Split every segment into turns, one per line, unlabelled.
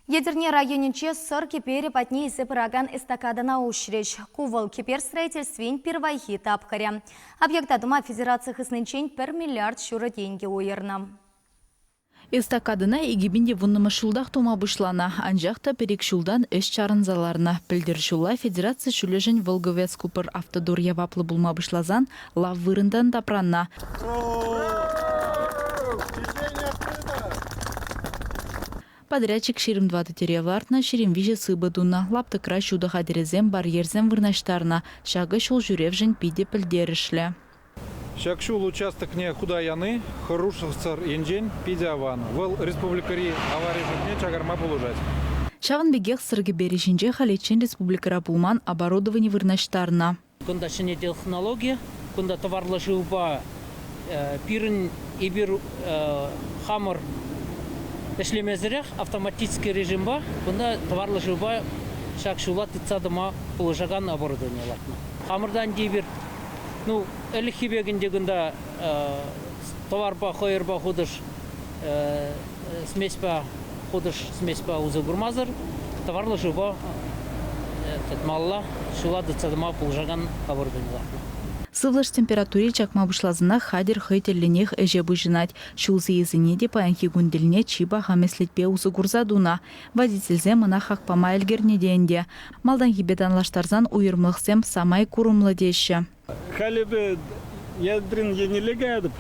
Едерне районинче сыр кипери патни сепыраган эстакадана ушреч. Кувыл кипер строительствень первайхи тапкаря. Объекта Дума Федерации хыснынчень 1 миллиард шуры деньги уйырна.
Эстакадына егибинде вуннымы шулдах тома бұшлана, анжақта перек шулдан өш чарынзаларына. Пілдер шула Федерация шулежін Волговец Купыр автодор яваплы булма бұшлазан лав вырындан тапранна. Подрядчик ширим 2 теревлартна, ширим виже сыбыдуна, лапты край шудаха дерезем барьерзем вырнаштарна, шагы шул журевжен пиде пілдерішлі.
Шакшул участок не худаяны, хороших цар енжен, пиде аван. Вол республикари аварий житне чагарма полужать.
Шаван бегех сырги бережинже халечен республикара пулман оборудование вырнаштарна.
Кунда шине технология, кунда товарлы живба пирин ибир хамыр эшлемезерех автоматический режимба, кунда товарлы живба шакшула тыцадыма полужаган оборудование латна. Хамырдан дибир, ну, элихибегинде кунда товарба хойерба худыш смеспа худыш смеспа узагурмазыр, товарлы живба малла шула тыцадыма полужаган оборудование латна.
Сывлыш температуре чакма бұшлазына хадер хайтелленех әже бұжынат. Шулзы езіне де паянхи гүнделіне чиба хамеслетпе ұсы күрзадуна. Водительзе мұна хақпама әлгерне дейінде. Малдан хибедан лаштарзан уйырмықсем самай курумлы дейші.
Халебе ядрин енелеге адып.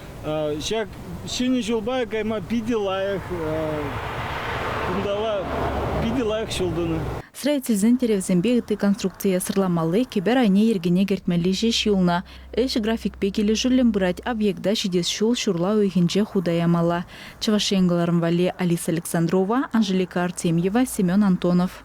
Шак шыны жылбай кайма пиделайық, пиделайық шулдыны.
Строительзен теревзенбе ыты конструкция сырламалы кибер айне ергене гертмелі жеш юлна. Эш график пекелі жүрлен бұрать объекта шидес шул шурла уйхенже худаямала. Чавашенгаларым вали Алиса Александрова, Анжелика Артемьева, Семен Антонов.